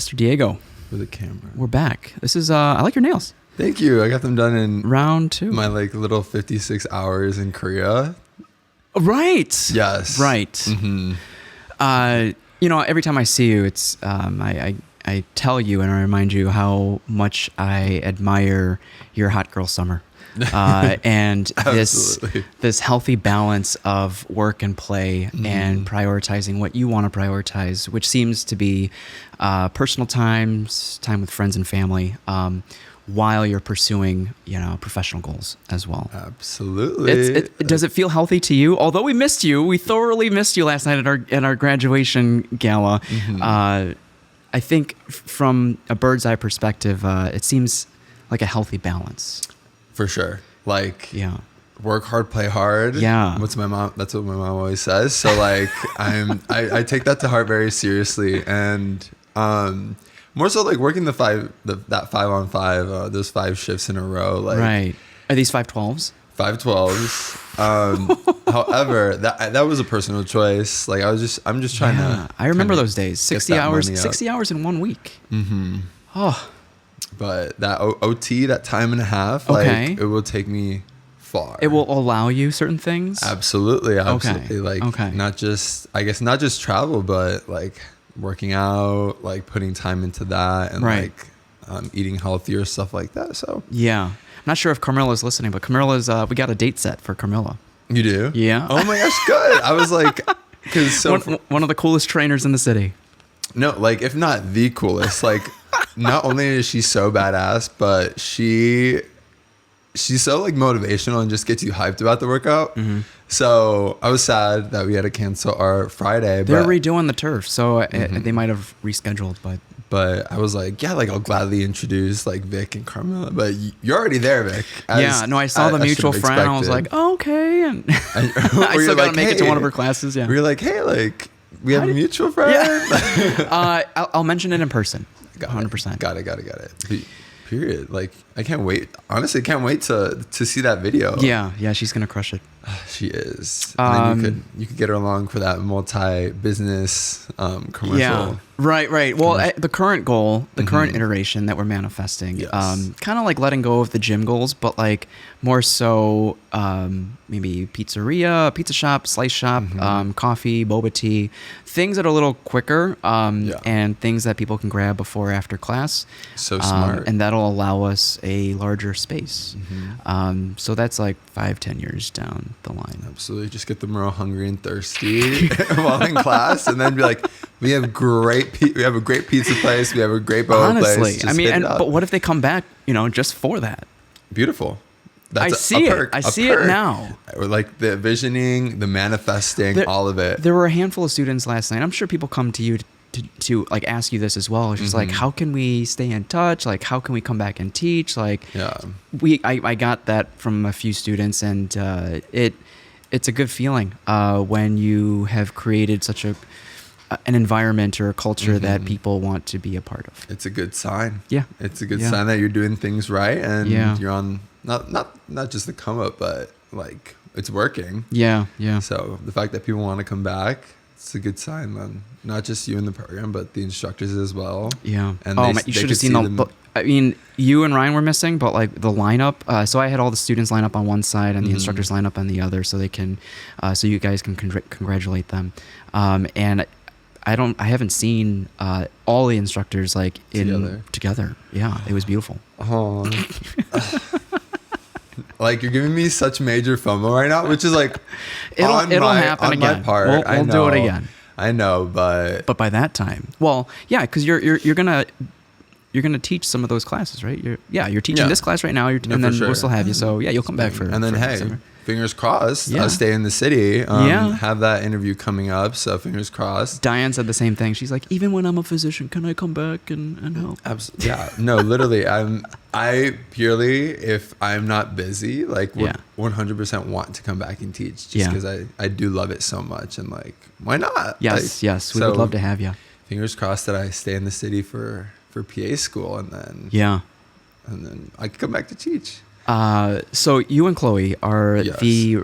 Mr. Diego. For the camera. We're back. This is, I like your nails. Thank you. I got them done in round 2. My like little 56 hours in Korea. Right. Yes. Right. Mm-hmm. Every time I see you, it's, I tell you and I remind you how much I admire your hot girl summer. And this healthy balance of work and play and prioritizing what you want to prioritize, which seems to be personal time with friends and family, while you're pursuing, professional goals as well. Absolutely. Does it feel healthy to you? Although we missed you, we thoroughly missed you last night at our graduation gala. Mm-hmm. I think from a bird's eye perspective, it seems like a healthy balance. For sure. Work hard, play hard. Yeah. That's what my mom always says. So I take that to heart very seriously. And more so working that 5-on-5, those 5 shifts in a row. Right. Are these 5/12s? 5/12s. However, that was a personal choice. I'm just trying to. I remember those days. 60 hours. 60 hours in 1 week. Mm-hmm. Oh. But that OT, that time and a half, okay. It will take me far. It will allow you certain things? Absolutely. Okay. Not just travel, but working out, putting time into that, and right. Eating healthier, stuff like that. So yeah. I'm not sure if Carmilla's listening, but Carmilla's, we got a date set for Carmilla. You do? Yeah. Oh my gosh, good. I was one of the coolest trainers in the city. No, if not the coolest, not only is she so badass, but she's so motivational and just gets you hyped about the workout. Mm-hmm. So I was sad that we had to cancel our Friday. They're redoing the turf, so they might have rescheduled, But I was I'll gladly introduce Vic and Carmilla. But you're already there, Vic. I saw the mutual friend. I was like, oh, okay. And I still got to make it to one of her classes. Yeah. We were hey, we have a mutual friend. Yeah. I'll mention it in person. 100%. Got it. Period. I can't wait. Honestly, can't wait to see that video. Yeah, she's gonna crush it. She is. And then you could get her along for that multi-business commercial. Yeah. Right. Well, the current goal, the current iteration that we're manifesting, yes. Kind of letting go of the gym goals, but more so maybe pizzeria, pizza shop, slice shop, coffee, boba tea, things that are a little quicker and things that people can grab before or after class. So smart. And that'll allow us a larger space. Mm-hmm. So that's 5-10 years down the line. Absolutely. Just get them real hungry and thirsty while in class, and then be we have a great pizza place. We have a great boba place. Honestly, but what if they come back, just for that? Beautiful. That's I see it now. The visioning, the manifesting, all of it. There were a handful of students last night. I'm sure people come to you to ask you this as well. It's just how can we stay in touch? How can we come back and teach? I got that from a few students, and it's a good feeling when you have created such an environment or a culture that people want to be a part of. It's a good sign. Yeah. It's a good sign that you're doing things right, and you're on not just the come up, but it's working. Yeah. So the fact that people want to come back, it's a good sign, man. Not just you in the program, but the instructors as well. Yeah. And you should have seen you and Ryan were missing, but the lineup. So I had all the students line up on one side and the instructors line up on the other, so they can, so you guys can congratulate them. And I haven't seen all the instructors together. Yeah, it was beautiful. Oh. You're giving me such major FOMO right now, which is it'll happen again. My part. We'll do it again. I know, but by that time, well, yeah, because you're gonna teach some of those classes, right? You're teaching this class right now, and then we'll still have you. So you'll come back for. And then December. Fingers crossed. I'll stay in the city. Have that interview coming up. So fingers crossed. Diane said the same thing. She's like, even when I'm a physician, can I come back and help? Absolutely. Yeah. No, literally. I purely, if I'm not busy, would 100% want to come back and teach, just because I do love it so much, and why not? Yes. We would love to have you. Fingers crossed that I stay in the city for PA school, and then I can come back to teach. So you and Chloe are the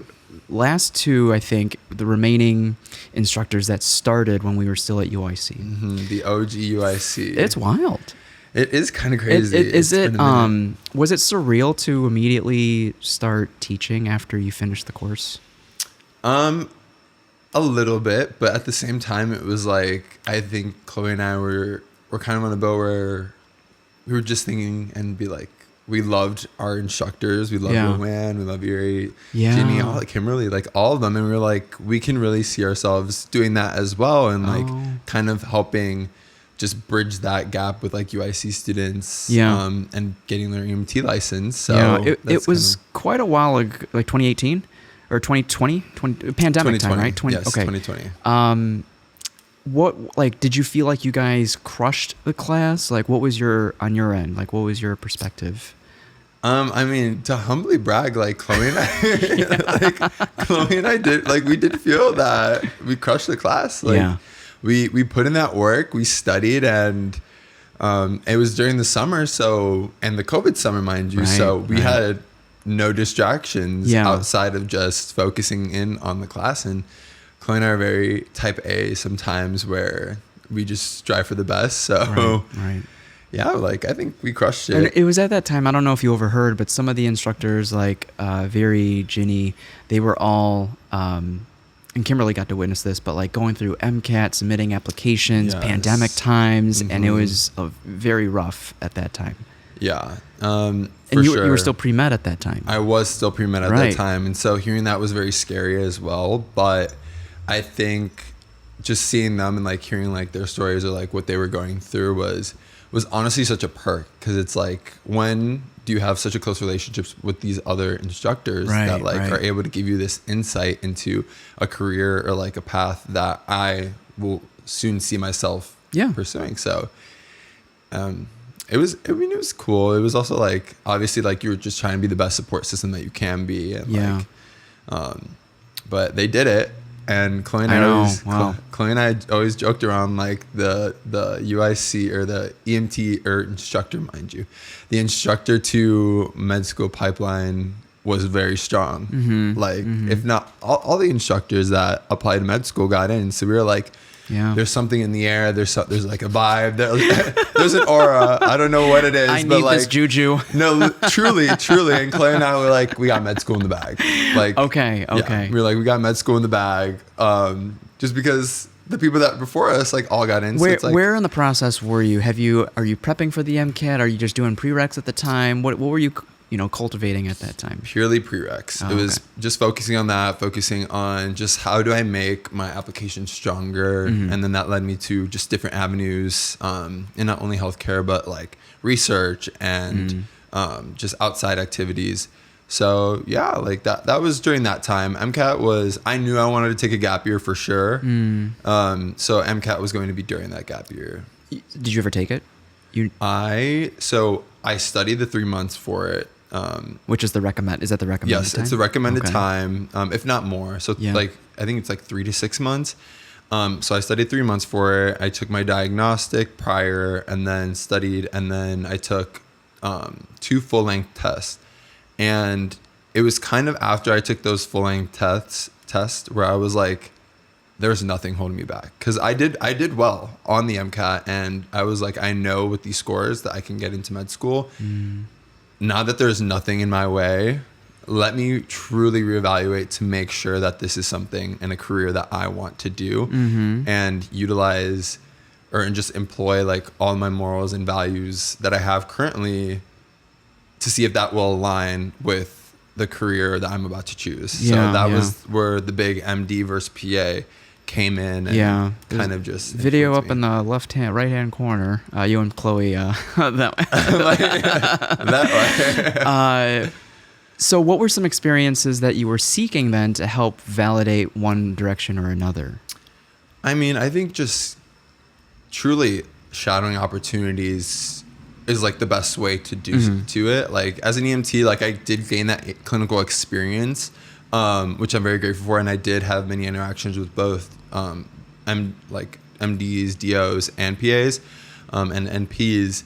last two, I think, the remaining instructors that started when we were still at UIC. The OG UIC. It's wild. It is kind of crazy. Was it surreal to immediately start teaching after you finished the course? A little bit, but at the same time, it was like, I think Chloe and I were kind of on a boat where we were just thinking and be like, we loved our instructors. We loved Rowan. We love Yuri, Ginny, all, like Kimberly, like all of them. And we were like, we can really see ourselves doing that as well. And like kind of helping just bridge that gap with like UIC students and getting their EMT license. So it was quite a while ago, like 2018 or 2020, pandemic 2020, time, right? 2020. What, like, did you feel like you guys crushed the class? Like, what was on your end? Like, what was your perspective? I mean, to humbly brag, like Chloe and I, we did feel that we crushed the class. Like, we put in that work, we studied, and it was during the summer, and the COVID summer, mind you. So we had no distractions outside of just focusing in on the class. And Chloe and I are very type A sometimes, where we just strive for the best. So yeah, like I think we crushed it. And it was at that time, I don't know if you overheard, but some of the instructors, like Very, Ginny, they were all, and Kimberly got to witness this, but like going through MCAT, submitting applications, pandemic times, and it was very rough at that time. Yeah. And you were still pre-med at that time. I was still pre-med at that time. And so hearing that was very scary as well. But I think just seeing them and like hearing like their stories or like what they were going through was honestly such a perk, because it's like, when do you have such a close relationships with these other instructors that like are able to give you this insight into a career or like a path that I will soon see myself pursuing. So it was cool. It was also like, obviously, like you were just trying to be the best support system that you can be. And but they did it. And Chloe and I always joked around like the UIC or the EMT or instructor, mind you, the instructor to med school pipeline was very strong. If not all the instructors that applied to med school got in. So we were like, there's something in the air. There's like a vibe. There's an aura. I don't know what it is. I but need like, this juju. No, truly. And Claire and I were like, we got med school in the bag. Like, okay. We were like, we got med school in the bag. Just because the people that before us like all got in. Where in the process were you? Are you prepping for the MCAT? Are you just doing prereqs at the time? What were you cultivating at that time? Purely prereqs. It was just focusing on just how do I make my application stronger. And then that led me to just different avenues in not only healthcare, but like research and just outside activities. So yeah, like that was during that time. MCAT was, I knew I wanted to take a gap year for sure. So MCAT was going to be during that gap year. Did you ever take it? I studied the 3 months for it. Which is the recommend? Is that the recommended time? Yes, it's the recommended time, if not more. So like, I think it's like 3 to 6 months. So I studied 3 months for it. I took my diagnostic prior and then studied, and then I took 2 full-length tests. And it was kind of after I took those full-length tests where I was like, there's nothing holding me back, because I did well on the MCAT, and I was like, I know with these scores that I can get into med school. Now that there's nothing in my way, let me truly reevaluate to make sure that this is something in a career that I want to do, and utilize and just employ like all my morals and values that I have currently to see if that will align with the career that I'm about to choose. So that was where the big MD versus PA came in and kind of just video up in the right hand corner, you and Chloe that way. So what were some experiences that you were seeking then to help validate one direction or another? I mean, I think just truly shadowing opportunities is like the best way to do to it. Like as an EMT, like I did gain that clinical experience, which I'm very grateful for, and I did have many interactions with both MDs, DOs, and PAs, and NPs.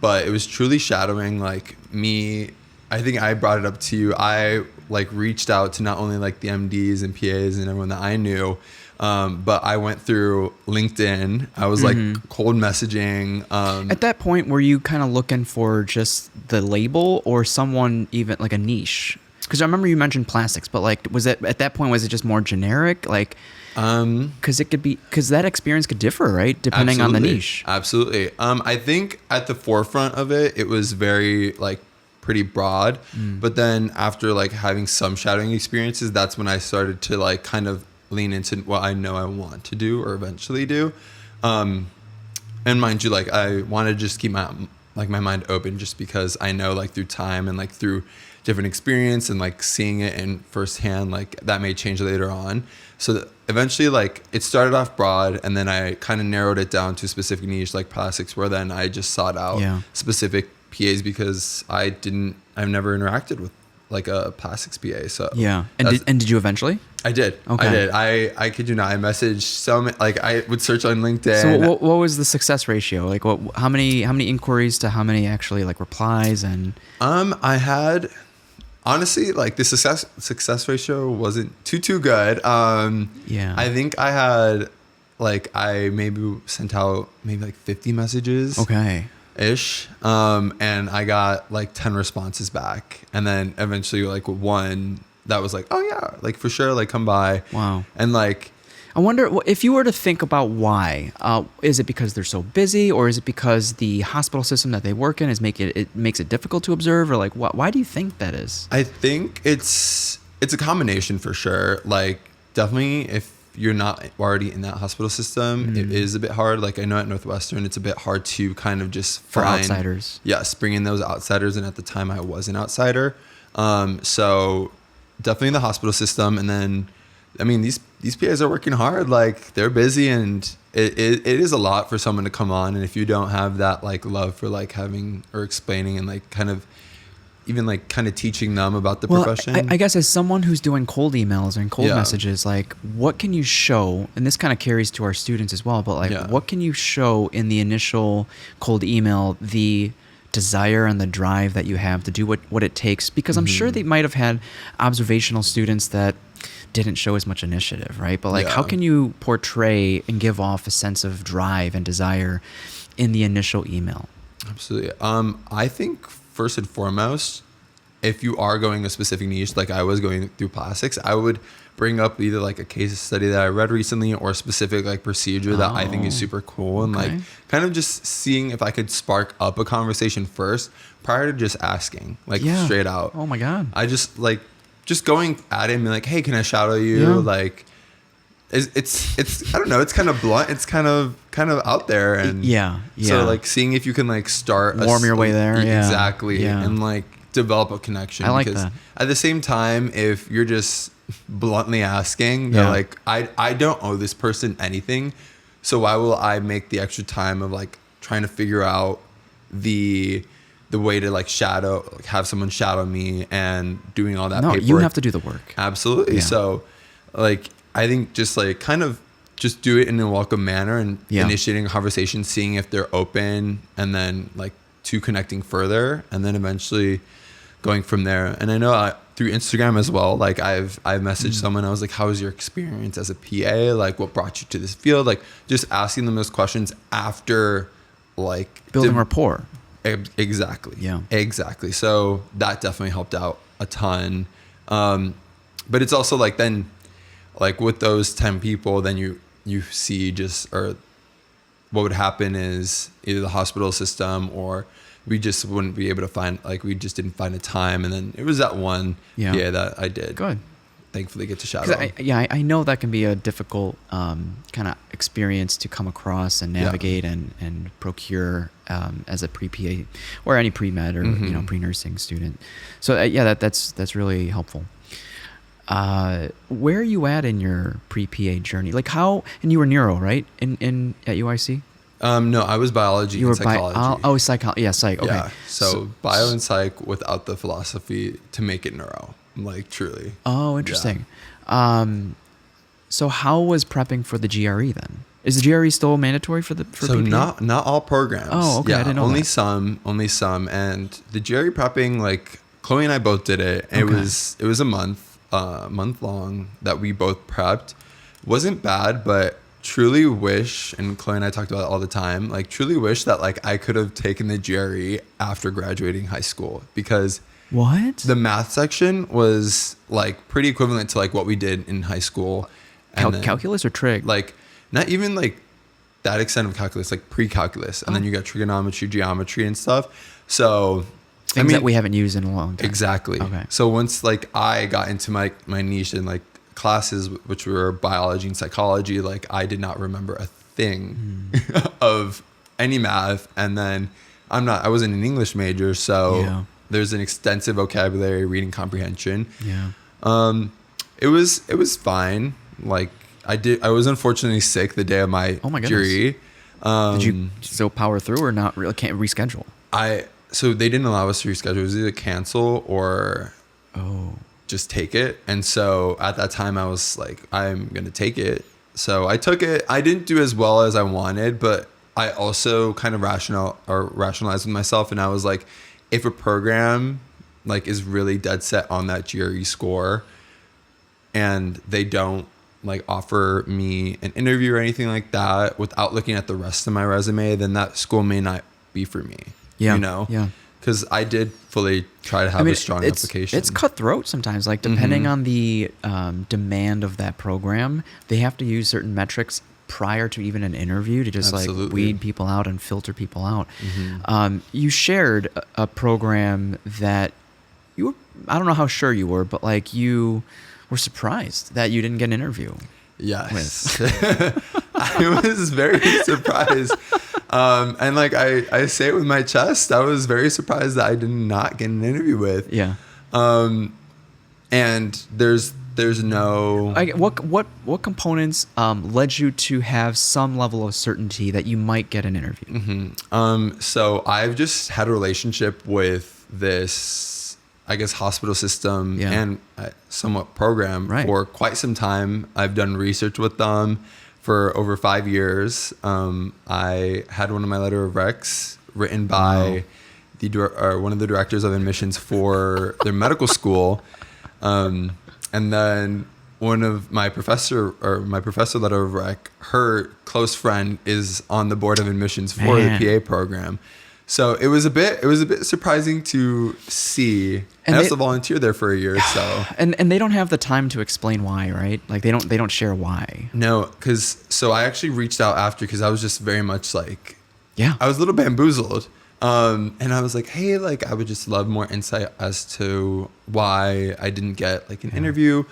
But it was truly shadowing like me. I think I brought it up to you. I like reached out to not only like the MDs and PAs and everyone that I knew, but I went through LinkedIn. I was like cold messaging. At that point, were you kind of looking for just the label or someone even like a niche? Because I remember you mentioned plastics, but like, was it at that point, was it just more generic? Like, because that experience could differ, right? Depending on the niche. Absolutely. I think at the forefront of it, it was very like pretty broad, but then after like having some shadowing experiences, that's when I started to like kind of lean into what I know I want to do or eventually do. And mind you, like I want to just keep my mind open, just because I know like through time and like through different experience and like seeing it in firsthand, like that may change later on. So eventually like it started off broad, and then I kind of narrowed it down to a specific niche like plastics, where then I just sought out specific PAs, because I've never interacted with like a plastics PA. So yeah. And did you eventually? I did. Okay. I did. I kid you not. I messaged some, like I would search on LinkedIn. So what was the success ratio? Like how many inquiries to how many actually like replies? And I had, honestly, like the success ratio wasn't too good. I think I had like, I maybe sent out maybe like 50 messages. Okay. Ish. And I got like 10 responses back. And then eventually like one that was like, oh yeah, like for sure, like come by. Wow. And like, I wonder if you were to think about why, is it because they're so busy, or is it because the hospital system that they work in makes it difficult to observe, or like why do you think that is? I think it's a combination for sure. Like definitely if you're not already in that hospital system, it is a bit hard. Like I know at Northwestern, it's a bit hard to kind of just find outsiders. Yes, bring in those outsiders. And at the time I was an outsider. So definitely the hospital system. And then, I mean, these PAs are working hard. Like they're busy, and it is a lot for someone to come on. And if you don't have that like love for like having or explaining and like kind of even like kind of teaching them about the profession. I guess as someone who's doing cold emails and cold messages, like what can you show, and this kind of carries to our students as well, but like what can you show in the initial cold email, the desire and the drive that you have to do what it takes? Because I'm sure they might have had observational students that didn't show as much initiative, right? But like how can you portray and give off a sense of drive and desire in the initial email? Absolutely. I think first and foremost, if you are going a specific niche, like I was going through plastics, I would bring up either like a case study that I read recently or a specific like procedure that I think is super cool, and like kind of just seeing if I could spark up a conversation first prior to just asking like straight out. Oh my God. I just like going at it and be like, hey, can I shadow you? Yeah. Like it's I don't know, it's kind of blunt, it's kind of out there, and so like seeing if you can like start warm your way there. Exactly. And like develop a connection. I like because that. At the same time, if you're just bluntly asking, they're like, I don't owe this person anything, so why will I make the extra time of like trying to figure out the way to like have someone shadow me and doing all that paperwork. You have to do the work. Absolutely. So like I think just like kind of just do it in a welcome manner and initiating a conversation, seeing if they're open, and then like to connecting further, and then eventually going from there. And I know through Instagram as well, like I've messaged someone, I was like, how was your experience as a PA? Like what brought you to this field? Like just asking them those questions after like building rapport. Exactly. Yeah. Exactly. So that definitely helped out a ton. But it's also like then like with those 10 people, then you see or what would happen is either the hospital system or we just wouldn't be able to find, like we just didn't find a time. And then it was that one that I did. Good. Thankfully get to shadow. I know that can be a difficult kind of experience to come across and navigate and procure as a pre-PA or any pre-med or pre-nursing student. So that's really helpful. Where are you at in your pre-PA journey? Like how, and you were neuro, right? In at UIC? No, I was biology and psychology. Psychology. Yeah, psych. Okay. Yeah. So bio and psych without the philosophy to make it neuro. Like truly. Oh, interesting. Yeah. So how was prepping for the GRE then? Is the GRE still mandatory for PPA? Not all programs. Oh, okay. Yeah, I didn't know only that. some. And the GRE prepping, like Chloe and I both did it. And Okay. it was a month long that we both prepped. Wasn't bad, but truly wish, and Chloe and I talked about it all the time, like truly wish that like I could have taken the GRE after graduating high school, because What? the math section was like pretty equivalent to like what we did in high school. And then, Calculus or trig? like not even like that extent of calculus, like pre-calculus. And then you got trigonometry, geometry and stuff. So Things that we haven't used in a long time. exactly. Okay. So once like I got into my niche in like classes, which were biology and psychology, like I did not remember a thing of any math. And then I wasn't an English major, so Yeah. there's an extensive vocabulary, reading comprehension. Yeah. It was fine. Like I was unfortunately sick the day of my Oh my goodness. jury. Did you still power through or not really? Can't reschedule? So they didn't allow us to reschedule. It was either cancel or Oh. just take it. And so at that time I was like, I'm going to take it. So I took it. I didn't do as well as I wanted, but I also kind of rationalized with myself. And I was like, if a program like is really dead set on that GRE score and they don't like offer me an interview or anything like that without looking at the rest of my resume, then that school may not be for me. Yeah. You know? Yeah. Because I did fully try to have a strong application. It's cutthroat sometimes. Like depending on the demand of that program, they have to use certain metrics prior to even an interview to just like Absolutely. weed people out and filter people out. You shared a program that you were, I don't know how sure you were, but like you were surprised that you didn't get an interview. Yes. I was very surprised. And like I say it with my chest, I was very surprised that I did not get an interview with. Yeah. And there's no What components led you to have some level of certainty that you might get an interview? So I've just had a relationship with this, I guess, hospital system Yeah. and somewhat program Right. for quite some time. I've done research with them for over 5 years. I had one of my letter of recs written by one of the directors of admissions for their medical school. And then one of my professor letter of rec, her close friend is on the board of admissions for Man. the PA program. So it was a bit surprising to see. And I also volunteered there for a year, so. And they don't have the time to explain why, right? Like they don't share why. No, so I actually reached out after because I was just very much like, Yeah. I was a little bamboozled. And I was like, hey, like I would just love more insight as to why I didn't get like an interview,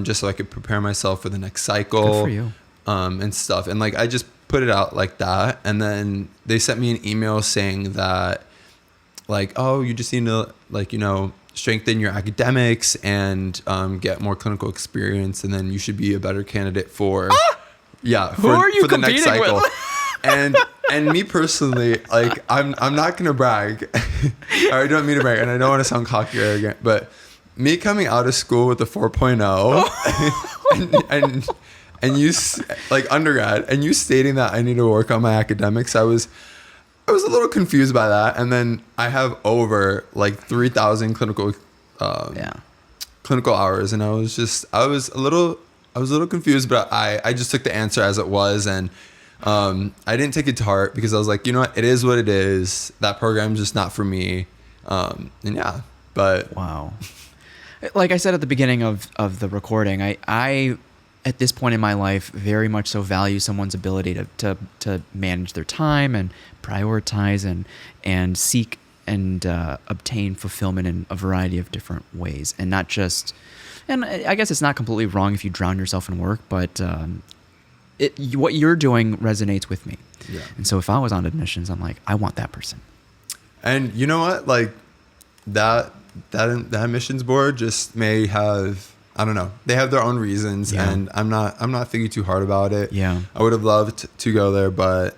just so I could prepare myself for the next cycle. Good for you. And stuff. And like I just put it out like that. And then they sent me an email saying that like, oh, you just need to like, strengthen your academics and get more clinical experience, and then you should be a better candidate for Who are you for the next competing cycle. with? And me personally, like I'm not gonna brag. I don't mean to brag, and I don't want to sound cocky or arrogant, but me coming out of school with a 4.0 and you like undergrad, and you stating that I need to work on my academics, I was a little confused by that. And then I have over like 3,000 clinical hours, and I was a little confused, but I just took the answer as it was, and I didn't take it to heart because I was like, you know what, it is what it is. That program's just not for me. And yeah, but Wow. Like I said at the beginning of the recording, I at this point in my life very much so value someone's ability to manage their time and prioritize and seek and obtain fulfillment in a variety of different ways, and not just. And I guess it's not completely wrong if you drown yourself in work, but what you're doing resonates with me. Yeah. And so if I was on admissions, I'm like, I want that person. And you know what, like that admissions board just may have, I don't know, they have their own reasons, Yeah. and I'm not thinking too hard about it. Yeah. I would have loved to go there, but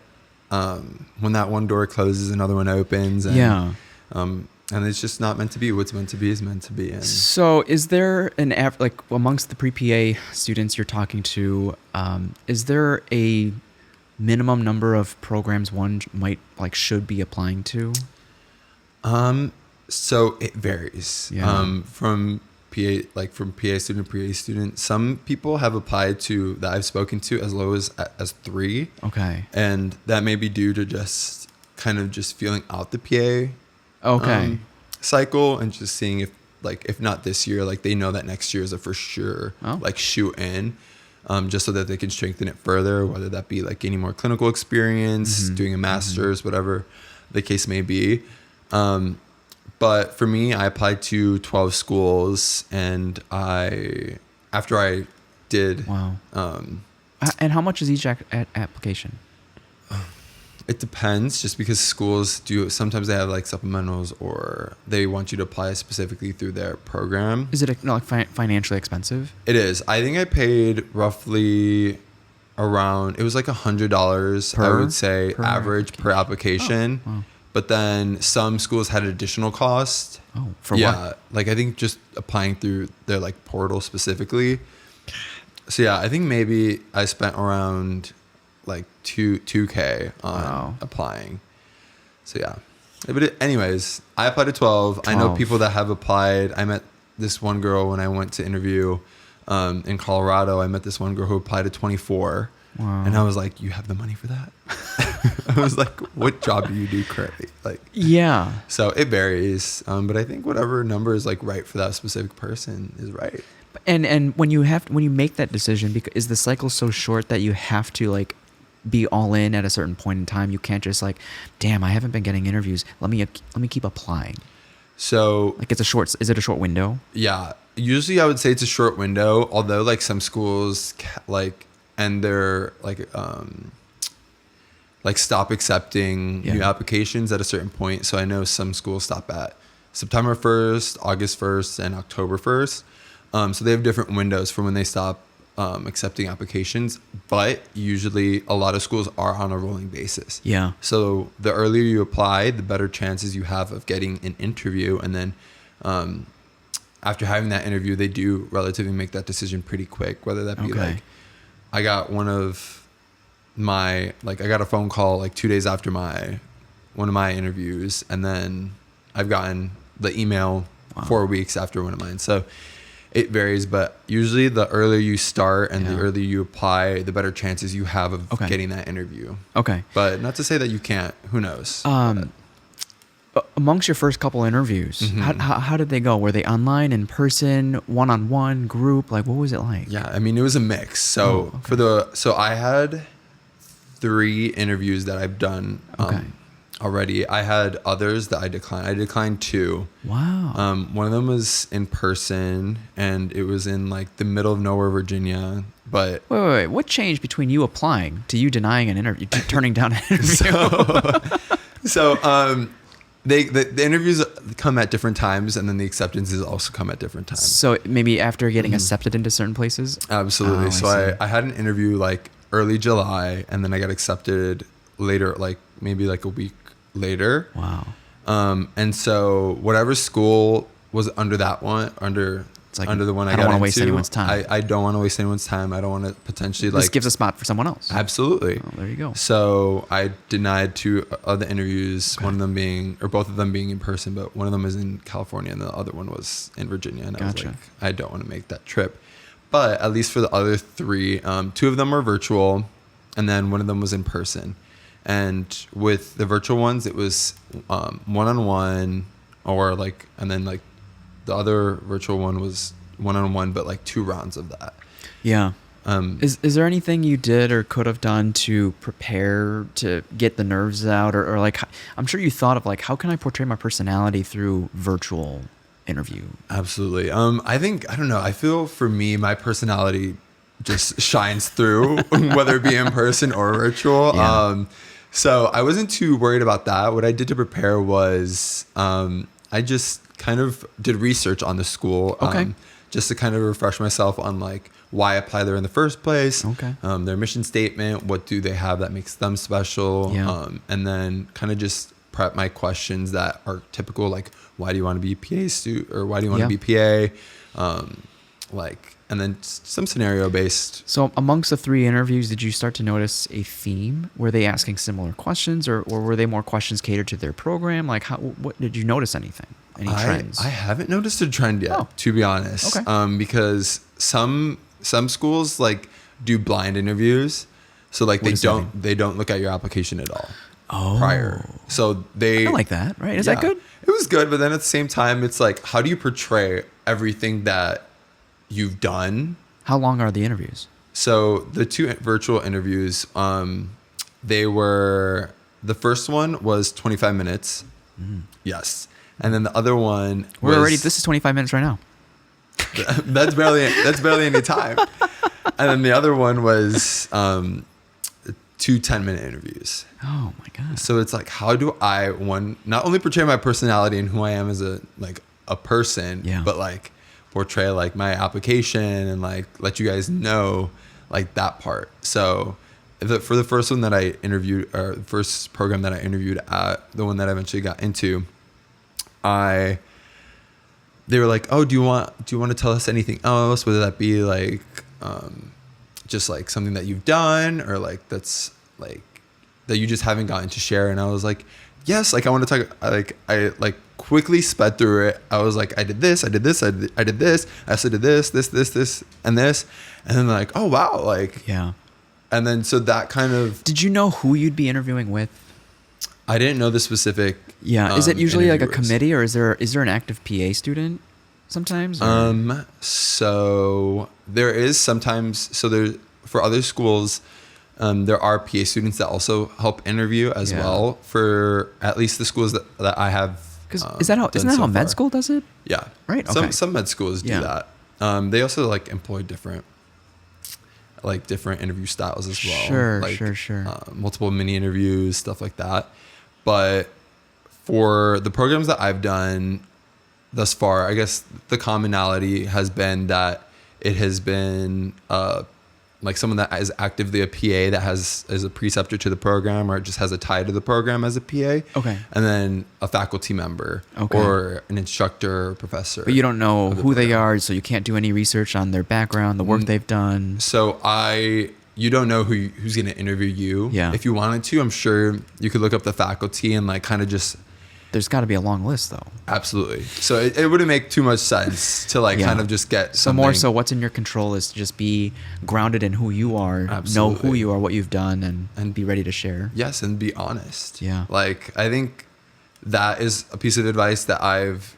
when that one door closes, another one opens, and Yeah. and it's just not meant to be. What's meant to be is meant to be. And So is there like amongst the pre-PA students you're talking to, is there a minimum number of programs one should be applying to? So it varies. Yeah. From PA student to PA student. Some people have applied to that I've spoken to as low as 3. Okay. And that may be due to just kind of just feeling out the PA Okay. cycle and just seeing if not this year, like they know that next year is a for sure Oh. like shoot in, just so that they can strengthen it further, whether that be like gaining more clinical experience, doing a master's, whatever the case may be. But for me, I applied to 12 schools, and after I did, Wow. And how much is each application? it depends, just because schools sometimes they have like supplementals, or they want you to apply specifically through their program. Is it financially expensive? It is. I think I paid roughly around, it was like $100, I would say, average per application. Oh, wow. But then some schools had additional cost. Oh, for what? Like I think just applying through their like portal specifically. So yeah, I think maybe I spent around like 2K on applying. So yeah. But anyways, I applied to 12. I know people that have applied. I met this one girl when I went to interview in Colorado. I met this one girl who applied to 24. Wow. And I was like, you have the money for that? I was like, what job do you do currently? Like, yeah. So it varies. But I think whatever number is like right for that specific person is right. And when you make that decision, because is the cycle so short that you have to like be all in at a certain point in time? You can't just like, damn, I haven't been getting interviews. Let me keep applying. So like is it a short window? Yeah. Usually I would say it's a short window, although like some schools like, and they're like stop accepting new applications at a certain point. So I know some schools stop at September 1st, August 1st, and October 1st. So they have different windows for when they stop accepting applications, but usually a lot of schools are on a rolling basis. Yeah. So the earlier you apply, the better chances you have of getting an interview. And then after having that interview, they do relatively make that decision pretty quick, whether that be like, I got I got a phone call like 2 days after one of my interviews, and then I've gotten the email 4 weeks after one of mine. So it varies, but usually the earlier you start and the earlier you apply, the better chances you have of getting that interview. Okay. But not to say that you can't. Who knows? Amongst your first couple interviews, how did they go? Were they online, in person, one-on-one, group? Like, what was it like? Yeah, I mean, it was a mix. So so I had 3 interviews that I've done already. I had others that I declined. I declined 2. Wow. One of them was in person, and it was in like the middle of nowhere, Virginia. But wait. What changed between you applying to you denying an interview, to turning down an interview? The interviews come at different times, and then the acceptances also come at different times. So maybe after getting accepted into certain places? Absolutely. So I had an interview like early July, and then I got accepted later, like maybe like a week later. Wow. And so whatever school was under that one, under the one I got into, I don't want to waste anyone's time. I don't want to waste anyone's time. I don't want to potentially this gives a spot for someone else. Absolutely. Oh, there you go. So I denied 2 other interviews, one of them being, or both of them being in person, but one of them was in California and the other one was in Virginia. And I was like, I don't want to make that trip. But at least for the other 3, 2 of them were virtual, and then one of them was in person. And with the virtual ones, it was one-on-one, or like, and then like the other virtual one was one-on-one, but like 2 rounds of that. Yeah. Is there anything you did or could have done to prepare to get the nerves out, or like, I'm sure you thought of like, how can I portray my personality through virtual interview? Absolutely. I don't know. I feel for me, my personality just shines through, whether it be in person or virtual. Yeah. So I wasn't too worried about that. What I did to prepare was I just kind of did research on the school, just to kind of refresh myself on like why apply there in the first place, their mission statement, what do they have that makes them special, and then kind of just prep my questions that are typical, like why do you want to be a PA student, or why do you want to be PA, and then some scenario based. So amongst the 3 interviews, did you start to notice a theme? Were they asking similar questions, or were they more questions catered to their program? Like what did you notice anything? Any trends? I haven't noticed a trend yet, to be honest. Okay. Because some schools like do blind interviews, so like they don't look at your application at all prior. So I like that, right? Is that good? It was good, but then at the same time, it's like, how do you portray everything that you've done? How long are the interviews? So the 2 virtual interviews, they were, the first one was 25 minutes. Yes. And then the other one this is 25 minutes right now. that's barely any time. And then the other one was 2 10-minute interviews. Oh my God. So it's like, how do I not only portray my personality and who I am as a person, but like portray like my application and like let you guys know like that part. So for the first one that I interviewed, or the first program that I interviewed at, the one that I eventually got into, they were like, oh, do you want to tell us anything else? Whether that be like, just like something that you've done, or like that's like that you just haven't gotten to share. And I was like, yes, like I want to talk. I quickly sped through it. I was like, I did this, I did this, I did this, I also did this, and this, and then like, oh wow, like and then so that kind of. Did you know who you'd be interviewing with? I didn't know the specific. Yeah, is it usually like a committee, or is there an active PA student sometimes? Or? So there is sometimes. So there, for other schools, there are PA students that also help interview as well, for at least the schools that I have. Because isn't that how med school does it? Yeah. Right. Okay. Some med schools do that. They also like employ different interview styles as well. Sure. Multiple mini interviews, stuff like that. But for the programs that I've done thus far, I guess the commonality has been that it has been like someone that is actively a PA that is a preceptor to the program, or just has a tie to the program as a PA. Okay. And then a faculty member or an instructor or professor. But you don't know who they are, so you can't do any research on their background, the work they've done. So you don't know who's going to interview you. Yeah. If you wanted to, I'm sure you could look up the faculty and like kind of just. There's got to be a long list though. Absolutely. So it wouldn't make too much sense to like kind of just get something. So more so what's in your control is to just be grounded in who you are, know who you are, what you've done, and be ready to share. Yes, and be honest. Yeah. Like I think that is a piece of advice that I've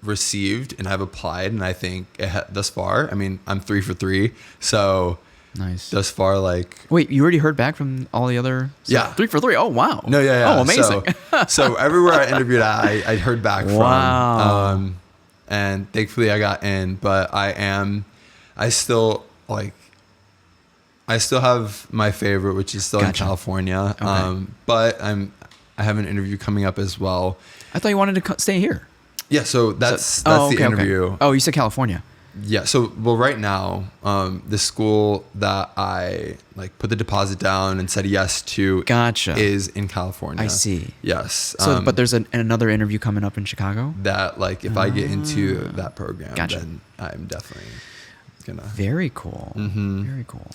received and I've applied, and I think thus far, I mean, I'm 3 for 3. So nice. Thus far, like. Wait, you already heard back from all the other? Yeah. 3 for 3. Oh wow. No, yeah. Oh, amazing. So everywhere I interviewed at, I heard back from. Wow. And thankfully I got in, but I still have my favorite, which is still in California. Okay. But I have an interview coming up as well. I thought you wanted to stay here. Yeah. So that's the interview. Okay. Oh, you said California. Yeah. So, well, right now, the school that I put the deposit down and said yes to is in California. I see. Yes. So, but there's another interview coming up in Chicago? That if I get into that program, then I'm definitely gonna. Very cool. Mm-hmm. Very cool.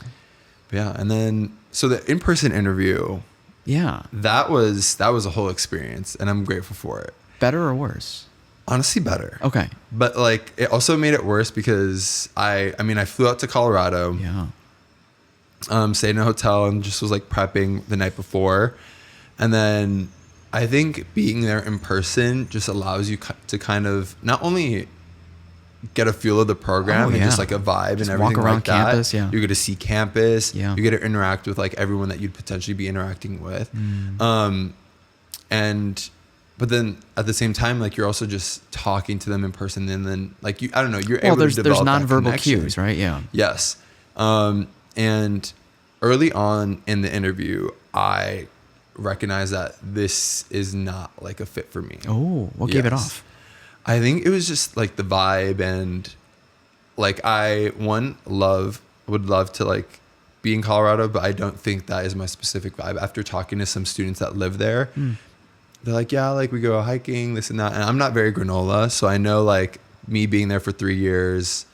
Yeah. And then, so the in-person interview. Yeah. That was a whole experience, and I'm grateful for it. Better or worse? Honestly, better. Okay. But it also made it worse because I flew out to Colorado. Yeah. Stayed in a hotel and just was prepping the night before. And then I think being there in person just allows you to kind of not only get a feel of the program and just a vibe just and everything walk around like that. Campus, yeah. You get to see campus. Yeah. You get to interact with everyone that you'd potentially be interacting with. But then at the same time, you're also just talking to them in person, and then I don't know, you're able to develop that nonverbal connection. cues, right? Yeah. Yes. And early on in the interview, I recognized that this is not a fit for me. Oh, what gave it off? I think it was just the vibe, and I would love to be in Colorado, but I don't think that is my specific vibe. After talking to some students that live there, they're yeah, we go hiking, this and that. And I'm not very granola. So I know me being there for 3 years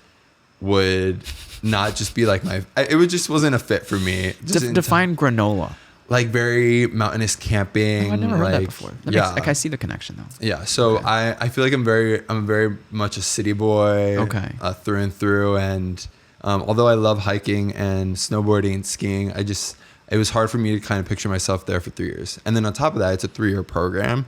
would not just be it just wasn't a fit for me. Define granola. like very mountainous camping. Oh, I've never heard that like, before. Yeah. I see the connection though. Yeah. So Okay. I feel like I'm very much a city boy. Okay. Through and through. And although I love hiking and snowboarding and skiing, it was hard for me to kind of picture myself there for 3 years. And then on top of that, it's a 3-year program.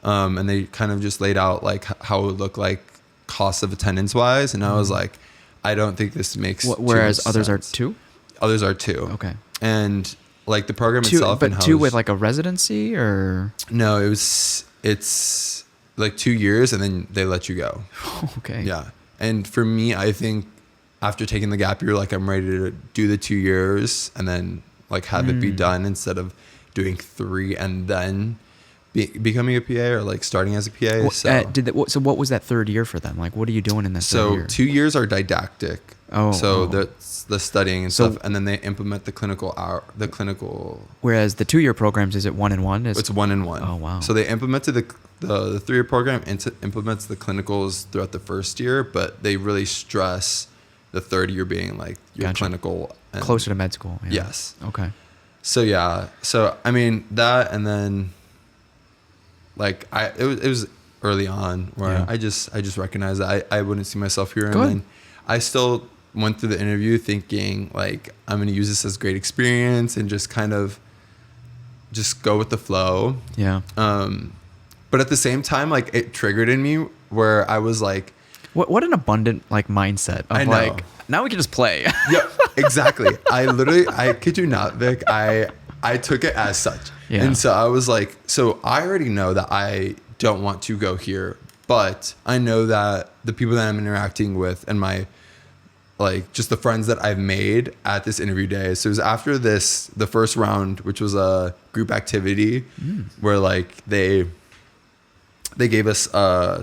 And they kind of just laid out like how it would look like cost of attendance wise. And I was like, I don't think this makes whereas too much others sense. are 2? Others are 2. Okay. And like the program 2, itself. but 2 with like a residency or? No, it's like 2 years and then they let you go. Okay. Yeah. And for me, I think after taking the gap year, like I'm ready to do the 2 years and then like have it be done instead of doing 3 and then becoming a PA or like starting as a PA. So what was that 3rd year for them? Like, what are you doing in that 3rd year? 2 years are didactic. Oh. That's the studying and stuff, and then they implement the clinical. Whereas the 2-year programs, is it 1 and 1? It's 1 and 1. Oh wow. So they implemented the 3-year program implements the clinicals throughout the first year, but they really stress the 3rd year being like your clinical. And closer to med school. Yeah. Yes. Okay. So yeah. So I mean that, and then like it was early on where I just recognized that I wouldn't see myself here. Good. And then I still went through the interview thinking like I'm going to use this as great experience and just kind of just go with the flow. Yeah. But at the same time, like it triggered in me where I was like, what an abundant like mindset of I know. like, now we can just play. yeah, exactly. I kid you not, Vic. I took it as such. Yeah. And so I was like, so I already know that I don't want to go here, but I know that the people that I'm interacting with and my, like just the friends that I've made at this interview day. So it was after the first round, which was a group activity where like they gave us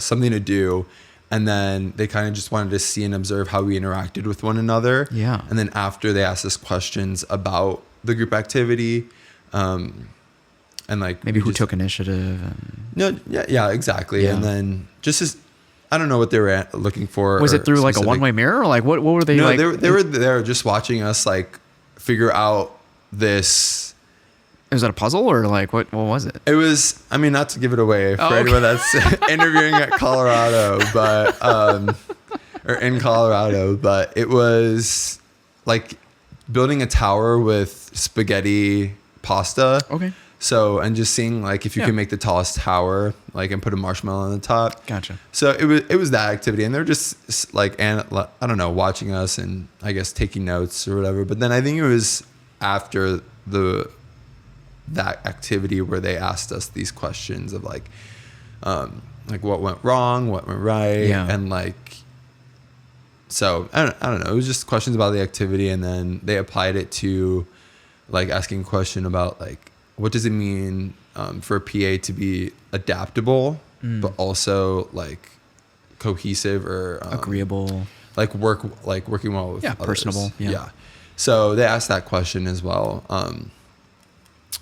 something to do. And then they kind of just wanted to see and observe how we interacted with one another. Yeah. And then after they asked us questions about the group activity, and like maybe who took initiative. And no, yeah, exactly. Yeah. And then I don't know what they were looking for. Was it through like a one-way mirror? Or like what were they? No, like? they were there just watching us like figure out this. Was that a puzzle or like what was it? It was, I mean, not to give it away for anyone that's interviewing at Colorado, but or in Colorado, but it was like building a tower with spaghetti pasta. Okay. So, and just seeing like if you can make the tallest tower, like, and put a marshmallow on the top. Gotcha. So it was that activity, and they're just like, and I don't know, watching us and I guess taking notes or whatever. But then I think it was after that activity where they asked us these questions of like what went wrong, what went right, and like. So I don't know. It was just questions about the activity, and then they applied it to like asking a question about like, what does it mean for a PA to be adaptable, but also like cohesive or agreeable, like working well with others. Personable. Yeah. So they asked that question as well.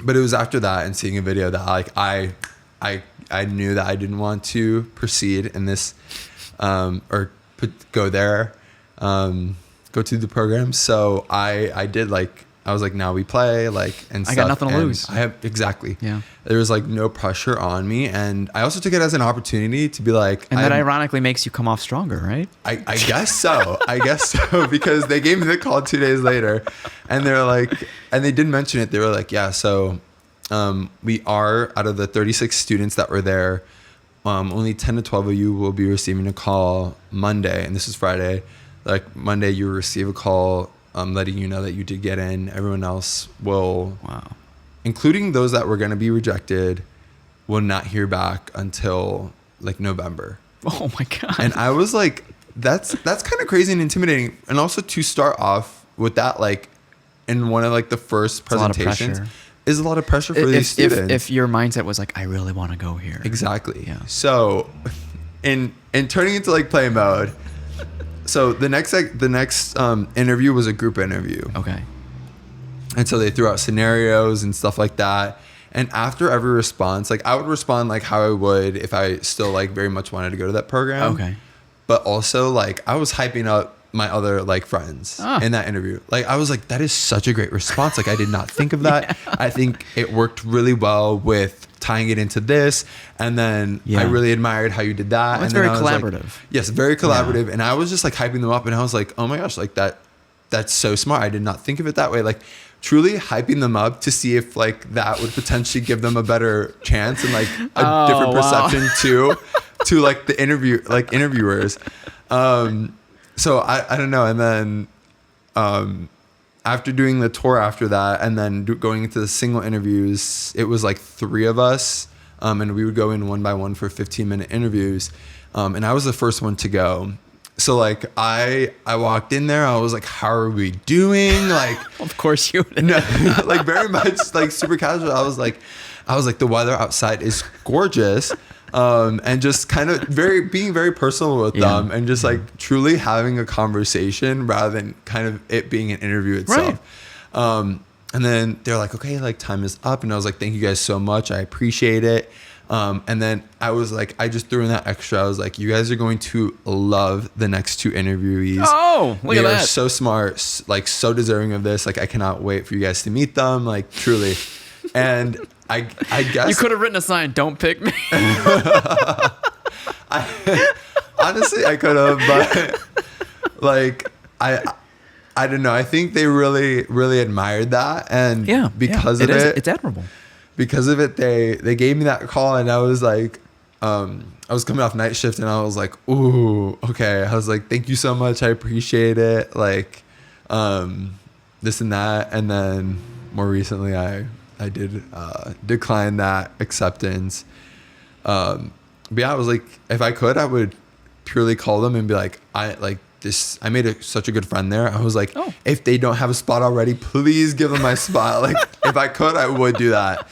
But it was after that and seeing a video that like I knew that I didn't want to proceed in this go to the program. So I did like. I was like, now we play, like, and stuff. I got nothing to lose. Exactly. Yeah. There was like no pressure on me. And I also took it as an opportunity to be like. And that ironically makes you come off stronger, right? I guess so. Because they gave me the call 2 days later and they're like, and they did mention it. They were like, yeah, so we are, out of the 36 students that were there, only 10 to 12 of you will be receiving a call Monday. And this is Friday. Like Monday, you will receive a call letting you know that you did get in. Everyone else will, including those that were going to be rejected, will not hear back until like November. Oh my God. And I was like, that's kind of crazy and intimidating. And also to start off with that, like in one of like the first presentations is a lot of pressure for these students. If your mindset was like, I really want to go here. Exactly. Yeah. So in turning into like play mode, so the next interview was a group interview. Okay. And so they threw out scenarios and stuff like that. And after every response, like I would respond like how I would if I still like very much wanted to go to that program. Okay. But also like I was hyping up my other like friends in that interview. Like I was like, that is such a great response. Like I did not think of that. Yeah. I think it worked really well with tying it into this. And then I really admired how you did that. Well, it's and very then collaborative. Like, yes, very collaborative. Yeah. And I was just like hyping them up and I was like, oh my gosh, like that's so smart. I did not think of it that way. Like truly hyping them up to see if like that would potentially give them a better chance and like a different perception to like the interviewers. So I don't know. And then after doing the tour after that and then going into the single interviews, it was like 3 of us. And we would go in one by one for 15-minute interviews. And I was the first one to go. So like I walked in there, I was like, how are we doing? Like, of course you would. No, like very much like super casual. I was like, the weather outside is gorgeous. And just kind of being very personal with them and just like truly having a conversation rather than kind of it being an interview itself. Right. And then they're like, okay, like time is up. And I was like, thank you guys so much. I appreciate it. And then I was like, I just threw in that extra. I was like, you guys are going to love the next 2 interviewees. Oh, look at that. They are so smart, like so deserving of this. Like I cannot wait for you guys to meet them. Like truly. And I guess you could have written a sign, don't pick me. Honestly, I could have, but like, I don't know. I think they really, really admired that. And because of it, it's admirable. Because of it, they gave me that call and I was like, I was coming off night shift and I was like, ooh, okay. I was like, thank you so much. I appreciate it. Like, this and that. And then more recently, I did decline that acceptance. But yeah, I was like, if I could, I would purely call them and be like, I made such a good friend there. I was like, if they don't have a spot already, please give them my spot. Like if I could, I would do that.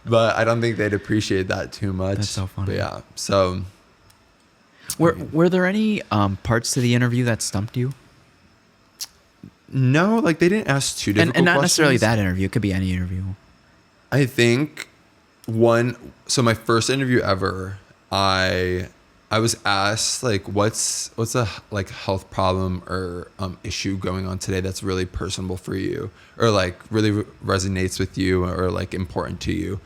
But I don't think they'd appreciate that too much. That's so funny. But yeah, so. Were there any parts to the interview that stumped you? No, like they didn't ask too difficult and not questions. Necessarily that interview. It could be any interview. I think so my first interview ever, I was asked like, what's a like health problem or issue going on today that's really personable for you or like really resonates with you or like important to you.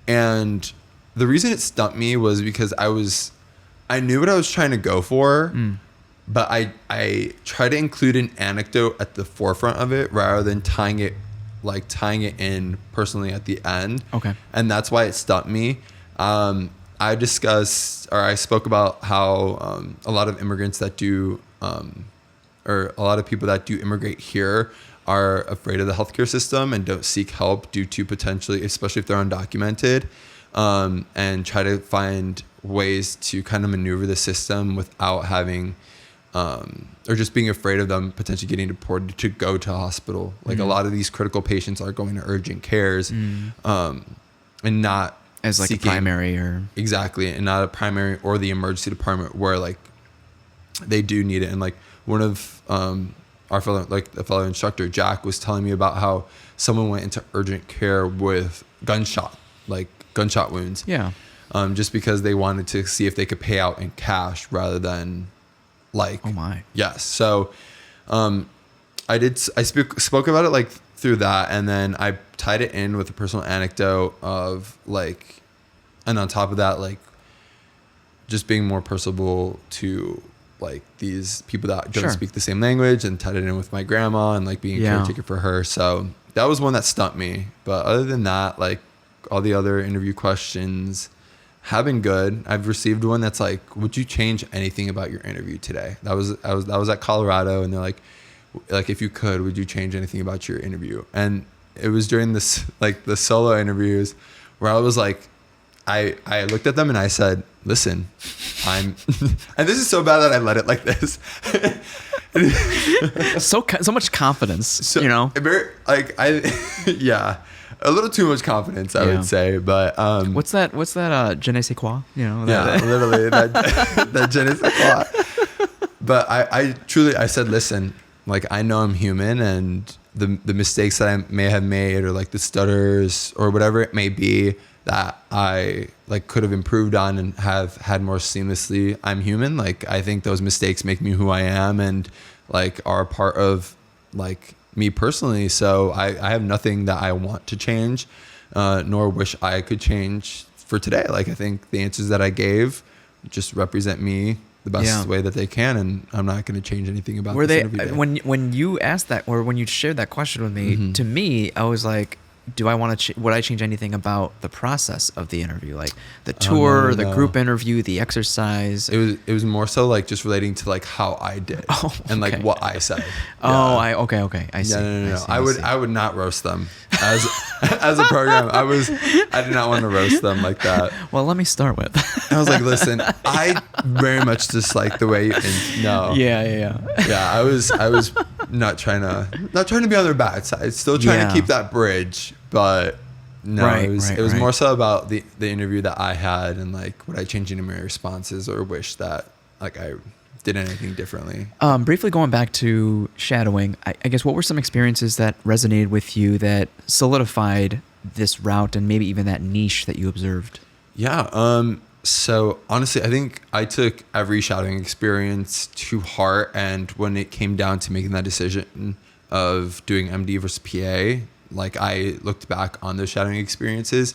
And the reason it stumped me was because I knew what I was trying to go for, but I try to include an anecdote at the forefront of it rather than tying it in personally at the end. Okay. And that's why it stumped me. I spoke about how a lot of immigrants that do, or a lot of people that do immigrate here are afraid of the healthcare system and don't seek help due to potentially, especially if they're undocumented, and try to find ways to kind of maneuver the system without having, or just being afraid of them potentially getting deported to go to a hospital. Like a lot of these critical patients are going to urgent cares, and not as like seeking, a primary or exactly, and not a primary or the emergency department where like they do need it. And like one of our fellow instructor Jack was telling me about how someone went into urgent care with gunshot wounds. Yeah. Just because they wanted to see if they could pay out in cash rather than like. Oh my. Yes. So, I spoke about it like through that, and then I tied it in with a personal anecdote of like, and on top of that, like just being more personable to like these people that don't speak the same language, and tied it in with my grandma and like being a caretaker for her. So that was one that stumped me. But other than that, like all the other interview questions have been good. I've received one that's like, would you change anything about your interview today? That was at Colorado, and they're like if you could, would you change anything about your interview? And it was during this like the solo interviews where I was like, I looked at them and I said, listen, and this is so bad that I let it like this. so much confidence, you know? Very, like yeah, a little too much confidence, I would say. But what's that? Je ne sais quoi? You know? Literally that je ne sais quoi. But I truly said, listen, like I know I'm human, and the mistakes that I may have made, or like the stutters or whatever it may be, that I like could have improved on and have had more seamlessly. I'm human. Like, I think those mistakes make me who I am and like are a part of like me personally. So I have nothing that I want to change, nor wish I could change for today. Like, I think the answers that I gave just represent me the best way that they can, and I'm not going to change anything about Were this they interview day. when you asked that, or when you shared that question with me? To me, I was like, do I want to? Would I change anything about the process of the interview, like the tour, the group interview, the exercise? It was more so like just relating to like how I did and like what I said. Okay. I see. No. I would not roast them as as a program. I did not want to roast them like that. Well, let me start with. I was like, listen, I very much dislike the way Yeah. I was not trying to be on their bad side. Still trying to keep that bridge, but no, it was more so about the interview that I had and like would I change any of my responses or wish that like I did anything differently. Briefly going back to shadowing, I guess what were some experiences that resonated with you that solidified this route and maybe even that niche that you observed? Yeah. So honestly, I think I took every shadowing experience to heart, and when it came down to making that decision of doing MD versus PA, like I looked back on those shadowing experiences,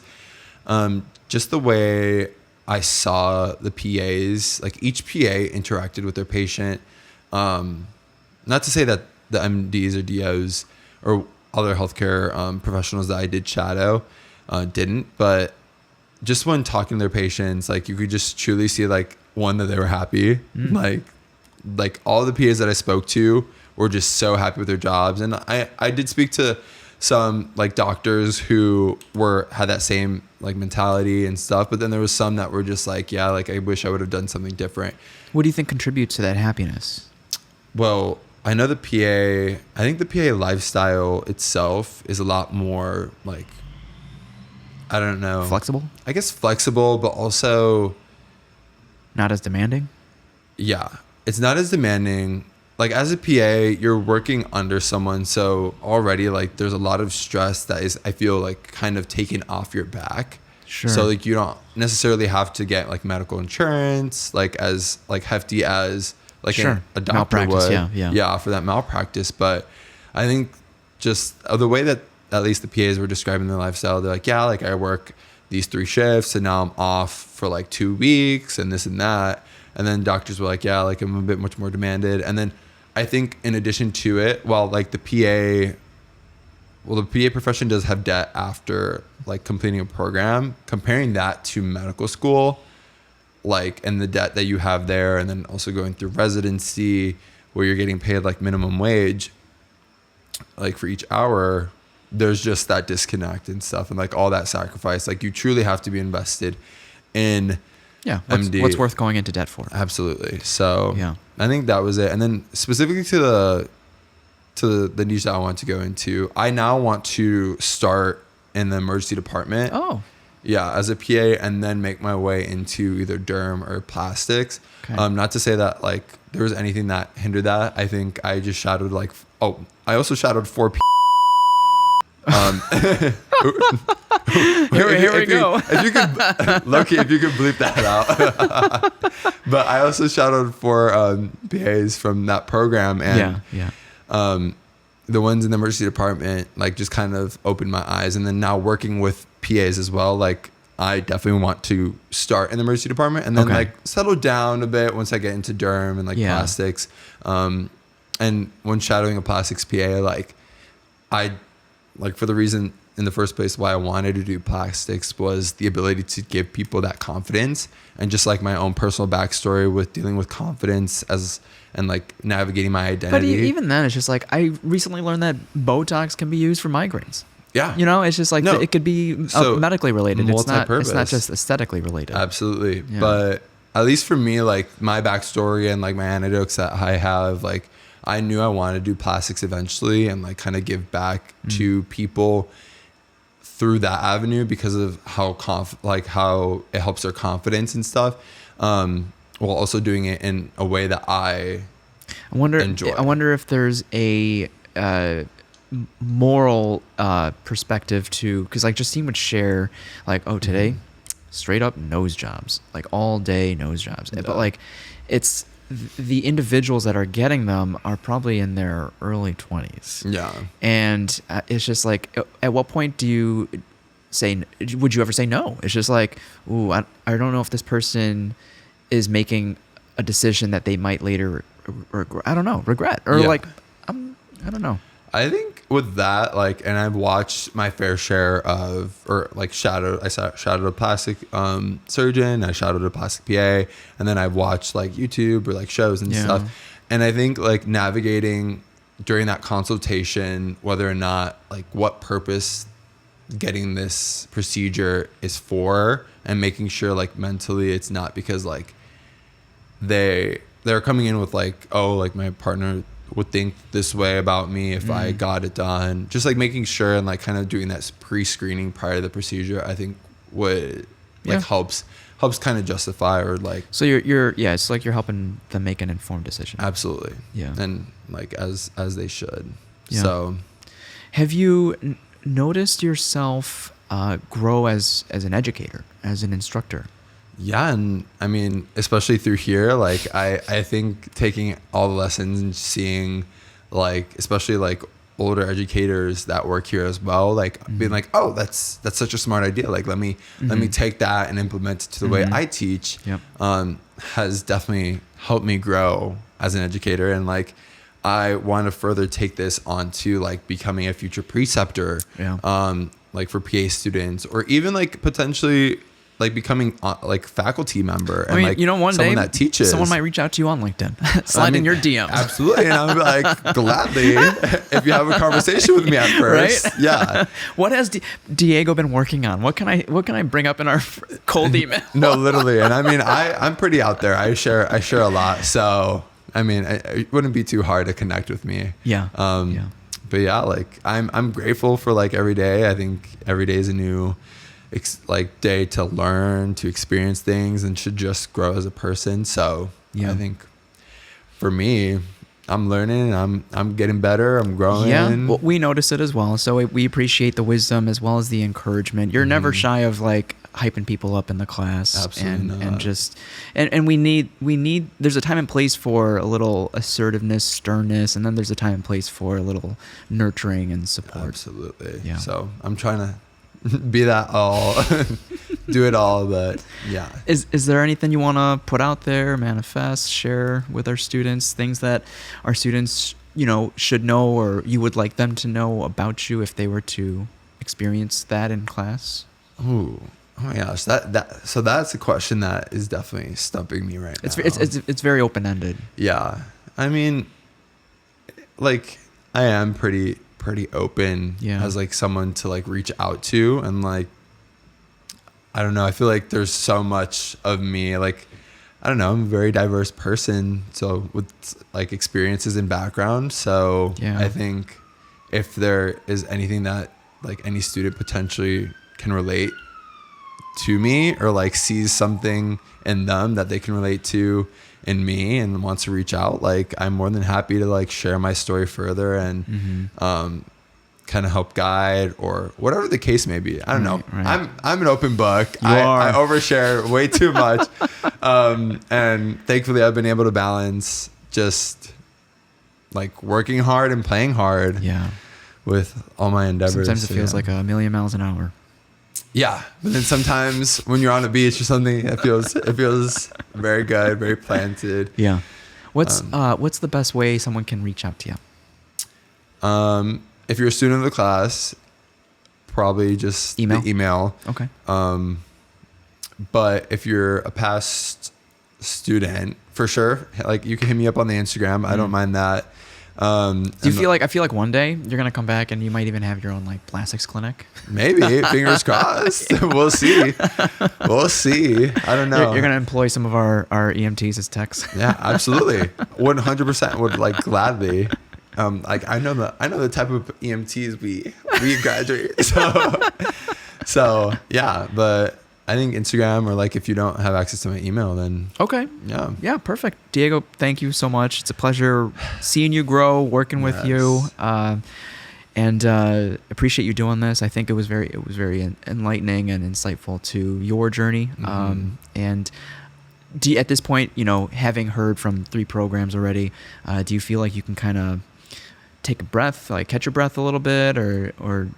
just the way I saw the PAs, like each PA interacted with their patient. Not to say that the MDs or DOs or other healthcare professionals that I did shadow didn't, but just when talking to their patients, like you could just truly see like one, that they were happy. Like all the PAs that I spoke to were just so happy with their jobs. And I did speak to some like doctors who had that same like mentality and stuff. But then there was some that were just like, yeah, like I wish I would have done something different. What do you think contributes to that happiness? Well, I know I think the PA lifestyle itself is a lot more like, I don't know. Flexible? I guess flexible, but also not as demanding? Yeah. It's not as demanding. Like as a PA, you're working under someone. So already like there's a lot of stress that is, I feel like kind of taken off your back. Sure. So like you don't necessarily have to get like medical insurance, like as like hefty as like a doctor would. Yeah, for that malpractice. But I think just the way that at least the PAs were describing their lifestyle, they're like, yeah, like I work these 3 shifts and now I'm off for like 2 weeks and this and that. And then doctors were like, yeah, like I'm a bit much more demanded. And then I think in addition to it, while like the PA profession does have debt after like completing a program, comparing that to medical school, like, and the debt that you have there, and then also going through residency where you're getting paid like minimum wage, like for each hour, there's just that disconnect and stuff, and like all that sacrifice. Like you truly have to be invested in MD. What's worth going into debt for? Absolutely. So I think that was it. And then specifically to the niche that I want to go into, I now want to start in the emergency department. Oh. Yeah, as a PA, and then make my way into either derm or plastics. Okay. Not to say that like there was anything that hindered that. I think I just shadowed I also shadowed 4 Here we go. If you could, Loki, if you could bleep that out. But I also shadowed 4 PAs from that program, and the ones in the emergency department like just kind of opened my eyes. And then now working with PAs as well, like I definitely want to start in the emergency department and then like settle down a bit once I get into derm and like plastics. And when shadowing a plastics PA, like I like for the reason in the first place why I wanted to do plastics was the ability to give people that confidence, and just like my own personal backstory with dealing with confidence and like navigating my identity. But even then, it's just like I recently learned that Botox can be used for migraines. Yeah. You know, it's just like it could be medically related. It's not just aesthetically related. Absolutely. Yeah. But at least for me, like my backstory and like my anecdotes that I have, like I knew I wanted to do plastics eventually and like kind of give back to people through that avenue because of how how it helps their confidence and stuff. While also doing it in a way that I enjoy. I wonder if there's moral perspective to, because like Justine would share like, oh, today straight up nose jobs, like all day nose jobs. Yeah. But like it's the individuals that are getting them are probably in their early 20s. Yeah. And it's just like, at what point do you say, would you ever say no? It's just like, ooh, I don't know if this person is making a decision that they might later regret, or Yeah. like, I don't know. I think with that, like, and I've watched my fair share of, or like shadowed a plastic surgeon, I shadowed a plastic PA, and then I've watched like YouTube or like shows and stuff. And I think like navigating during that consultation, whether or not like what purpose getting this procedure is for, and making sure like mentally it's not because like they're coming in with like, oh, like my partner would think this way about me if I got it done. Just like making sure and like kind of doing that pre-screening prior to the procedure, I think would like helps kind of justify, or like, so you're it's like you're helping them make an informed decision. absolutely. Yeah. And like as they should. Yeah. So have you noticed yourself grow as an educator, as an instructor? yeah, and I mean, especially through here, like I think taking all the lessons and seeing like, especially like older educators that work here as well, like being like, oh, that's such a smart idea. Like let me take that and implement it to the way I teach. Yep. Has definitely helped me grow as an educator, and like I want to further take this onto like becoming a future preceptor. Yeah. Like for PA students, or even like potentially like becoming like faculty member, and like one someone day that teaches. someone might reach out to you on LinkedIn, slide in your DMs. Absolutely, and I'm like, gladly, if you have a conversation with me at first. Right? Yeah. What has Diego been working on? What can I bring up in our cold email? No, literally, and I mean, I'm pretty out there. I share a lot, so I mean, it wouldn't be too hard to connect with me. Yeah. But yeah, like I'm grateful for like every day. I think every day is a new like day to learn, to experience things, and should just grow as a person. So I think for me, I'm learning, I'm getting better, I'm growing. Yeah, well, we notice it as well. So we appreciate the wisdom as well as the encouragement. You're never shy of like hyping people up in the class. Absolutely not. And just and we need there's a time and place for a little assertiveness, sternness, and then there's a time and place for a little nurturing and support. Absolutely. Yeah. So I'm trying to be that all, do it all, but yeah. Is there anything you want to put out there, manifest, share with our students, things that our students, should know, or you would like them to know about you if they were to experience that in class? Ooh. Oh my gosh, so that's a question that is definitely stumping me right now. It's very open-ended. Yeah. I mean, like I am pretty open as like someone to like reach out to, and like I don't know, I feel like there's so much of me, like I don't know, I'm a very diverse person, so with like experiences and background. So I think if there is anything that like any student potentially can relate to me, or like sees something in them that they can relate to in me and wants to reach out, like I'm more than happy to like share my story further and kind of help guide, or whatever the case may be. I don't know. Right. I'm an open book. I overshare way too much. And thankfully I've been able to balance just like working hard and playing hard with all my endeavors. Sometimes it feels like a million miles an hour. Yeah, but then sometimes when you're on the beach or something, it feels very good, very planted. Yeah. What's the best way someone can reach out to you? If you're a student of the class, probably just the email. Okay. But if you're a past student, for sure, like you can hit me up on the Instagram. I don't mind that. Do you feel like, I feel like one day you're going to come back and you might even have your own like plastics clinic? Maybe. Fingers crossed. We'll see. I don't know. You're going to employ some of our EMTs as techs. Yeah, absolutely. 100% would like gladly. Like I know the type of EMTs we graduate. So yeah, but I think Instagram, or like if you don't have access to my email, then okay. Yeah, perfect. Diego, thank you so much. It's a pleasure seeing you grow, working with you. And appreciate you doing this. I think it was very enlightening and insightful to your journey. And at this point, having heard from 3 programs already, do you feel like you can kind of take a breath, like catch your breath a little bit, or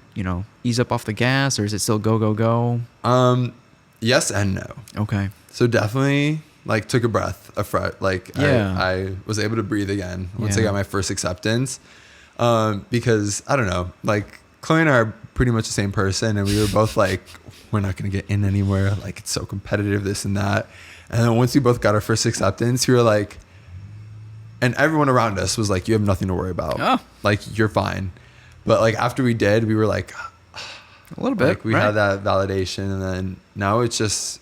ease up off the gas, or is it still go go go? Yes and no. Okay. So definitely like took a breath, I was able to breathe again once I got my first acceptance. Because I don't know, like Chloe and I are pretty much the same person, and we were both like, we're not going to get in anywhere. Like, it's so competitive, this and that. And then once we both got our first acceptance, we were like, and everyone around us was like, you have nothing to worry about. Oh. Like, you're fine. But like after we did, we were like, a little bit. Like we had that validation, and then now it's just,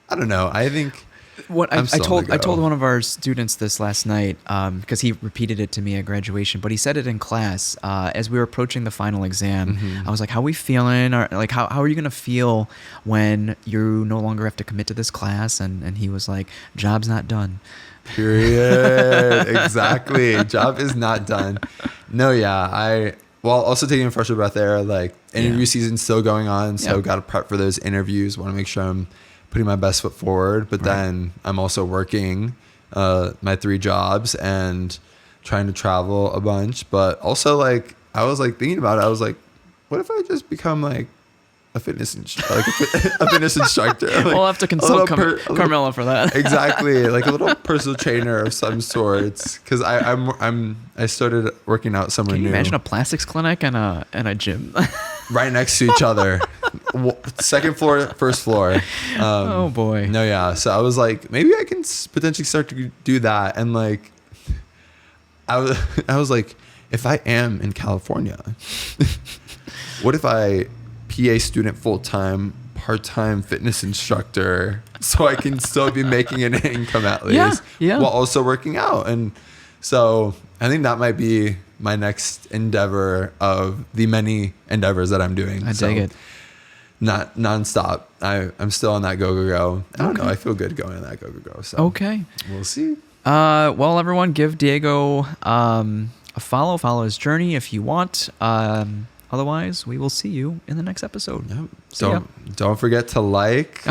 I don't know. I think what I told one of our students this last night, because he repeated it to me at graduation, but he said it in class as we were approaching the final exam. I was like, how are we feeling? Or like, how are you going to feel when you no longer have to commit to this class? And he was like, job's not done. Period. Exactly. Job is not done. No, yeah. While also taking a fresher breath there, like interview season's still going on. So got to prep for those interviews. Want to make sure I'm putting my best foot forward. But then I'm also working my 3 jobs and trying to travel a bunch. But also like, I was like thinking about it. I was like, what if I just become like a fitness instructor? Like, we'll have to consult Carmela for that. Exactly, like a little personal trainer of some sorts. Because I started working out somewhere new. Can you imagine a plastics clinic and a gym right next to each other, 2nd floor, 1st floor. Oh boy. No, yeah. So I was like, maybe I can potentially start to do that. And like, I was like, if I am in California, what if I PA student full-time, part-time fitness instructor, so I can still be making an income at least while also working out? And so I think that might be my next endeavor of the many endeavors that I'm doing. I dig it. Not nonstop. I'm still on that go. I don't know. I feel good going on that go. So okay, we'll see. Well, everyone, give Diego a follow. Follow his journey if you want. Otherwise, we will see you in the next episode. Yep. Don't forget to like,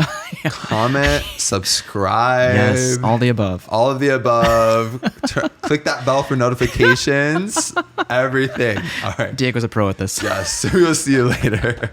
comment, subscribe. Yes, all the above. All of the above. Click that bell for notifications. Everything. All right. Diego's a pro at this. Yes. We will see you later.